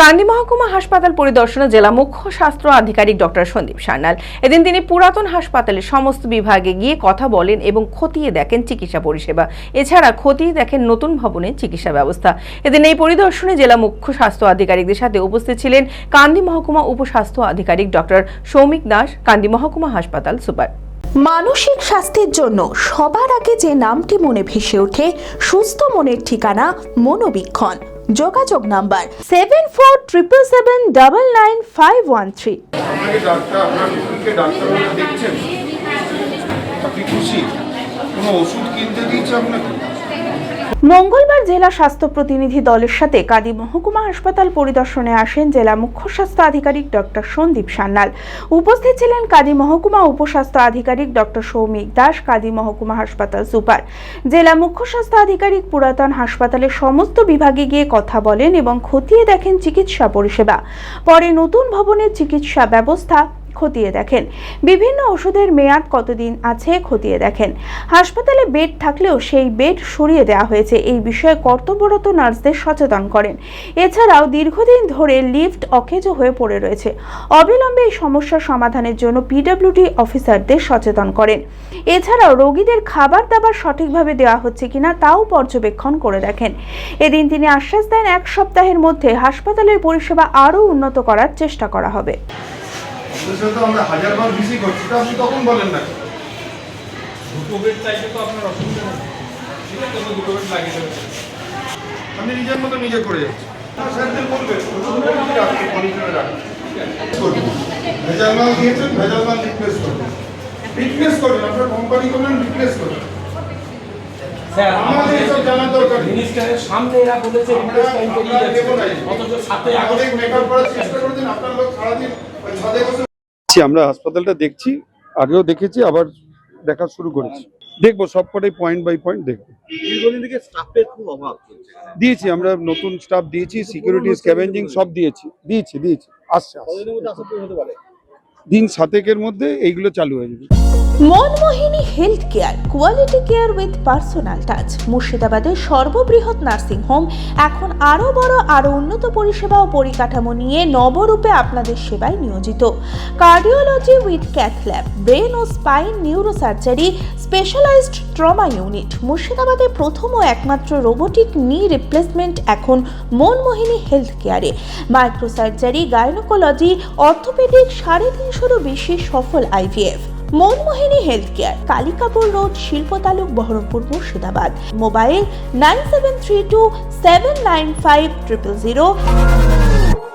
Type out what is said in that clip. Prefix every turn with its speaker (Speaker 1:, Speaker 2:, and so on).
Speaker 1: কান্দি মহকুমা হাসপাতাল পরিদর্শনে জেলা মুখ্য স্বাস্থ্য আধিকারিক ডক্টর সন্দীপ সান্যাল। এদিন তিনি পুরাতন হাসপাতালের সমস্ত বিভাগে গিয়ে কথা বলেন এবং খতিয়ে দেখেন চিকিৎসা পরিষেবা। এছাড়া খতিয়ে দেখেন নতুন ভবনের চিকিৎসা ব্যবস্থা। এদিন এই পরিদর্শনে জেলা মুখ্য স্বাস্থ্য আধিকারিকদের সাথে উপস্থিত ছিলেন কান্দি মহকুমা উপস্বাস্থ্য আধিকারিক ডক্টর সৌমিক দাস, কান্দি মহকুমা হাসপাতাল সুপার।
Speaker 2: মানসিক স্বাস্থ্যের জন্য সবার আগে যে নামটি মনে ভেসে ওঠে, সুস্থ মনের ঠিকানা মনোবীক্ষণ। যোগাযোগ নাম্বার 7477799513।
Speaker 3: আপনাকে ডাক্তার, আপনার রোগীকে ডাক্তার দেখছেন, আপনি খুশি? কোনো ওষুধ কিনতে দিয়েছে আপনাকে?
Speaker 2: মঙ্গলবার জেলা স্বাস্থ্য প্রতিনিধি দলের সাথে কান্দি মহকুমা হাসপাতাল পরিদর্শনে আসেন জেলা মুখ্য স্বাস্থ্য আধিকারিক ডক্টর সন্দীপ সান্যাল। উপস্থিত ছিলেন কান্দি মহকুমা উপস্বাস্থ্য আধিকারিক ডক্টর সৌমিক দাস, কান্দি মহকুমা হাসপাতাল সুপার। জেলা মুখ্য স্বাস্থ্য আধিকারিক পুরাতন হাসপাতালের সমস্ত বিভাগে গিয়ে কথা বলেন এবং খতিয়ে দেখেন চিকিৎসা পরিষেবা। পরে নতুন ভবনের চিকিৎসা ব্যবস্থা খতিয়ে দেখেন। বিভিন্ন ওষুধের মেয়াদ কতদিন আছে খতিয়ে দেখেন। হাসপাতালে বেড থাকলেও সেই বেড সরিয়ে দেওয়া হয়েছে, এই বিষয়ে কর্তব্যরত নার্সদের সচেতন করেন। এছাড়াও দীর্ঘদিন ধরে লিফট অকেজো হয়ে পড়ে রয়েছে, অবিলম্বে এই সমস্যার সমাধানের জন্য পিডব্লিউডি অফিসারদের সচেতন করেন। এছাড়াও রোগীদের খাবার দাবার সঠিকভাবে দেওয়া হচ্ছে কিনা তাও পর্যবেক্ষণ করে দেখেন। এদিন তিনি আশ্বাস দেন, 1 সপ্তাহের মধ্যে হাসপাতালের পরিষেবা আরও উন্নত করার চেষ্টা করা হবে।
Speaker 3: আমরা হাজারবার ভিসি করছি, তো আপনি তখন বলেন না
Speaker 4: দুটো বেড চাইলে তো আপনার অসুবিধা নেই, ঠিক আছে? তো দুটো বেড লাগিয়ে দেবেন,
Speaker 3: আমি নিজের মতো নিজে করে যাচ্ছি। স্যারদের বলবেন ভেজাল মাল দিয়েছেন, ভেজাল মাল রিপ্লেস করবেন, আপনার কোম্পানি করবেন, রিপ্লেস করবেন।
Speaker 4: স্যার
Speaker 3: আমাদের এসব জানার দরকার নেই।
Speaker 4: মিনিস্টারের সামনে এরা বলেছে রিপ্লেস টাইম করিয়ে যাচ্ছে, অথচ 7 আগস্ট
Speaker 3: মেকআপ করার চেষ্টা করছেন। আপনার লোক সারাদিন ওই ছাদে বসে।
Speaker 5: আমরা হাসপাতালটা দেখছি, আগেও দেখেছি, আবার দেখা শুরু করেছি। দেখবো সবকটাই পয়েন্ট বাই পয়েন্ট দেখবো।
Speaker 6: দীর্ঘদিন থেকে স্টাফের খুব অভাব চলছে।
Speaker 5: দিয়েছি, আমরা নতুন স্টাফ দিয়েছি, সিকিউরিটি স্ক্যাভেঞ্জিং সব দিয়েছি। আসছে
Speaker 6: কতদিনের মধ্যে আশা করি হতে পারে?
Speaker 5: দিন 7 মধ্যে এইগুলো চালু হয়ে যাবে।
Speaker 2: Manmohini health care, quality care with personal touch. মুর্শিদাবাদের সর্ববৃহৎ নার্সিং হোম এখন আরও বড়, আরও উন্নত পরিষেবা ও পরিকাঠামো নিয়ে নবরূপে আপনাদের সেবায় নিয়োজিত। Cardiology with cath lab, brain ও spine neurosurgery, specialised trauma unit. মুর্শিদাবাদের প্রথম ও একমাত্র রোবোটিক নি রিপ্লেসমেন্ট এখন Manmohini health care. Microsurgery, gynaecology, orthopaedic, 350-এরও বেশি সফল IVF। Manmohini health care, Kalikapur road, শিল্প তালুক, বহরমপুর, মুর্শিদাবাদ। মোবাইল 9732795000।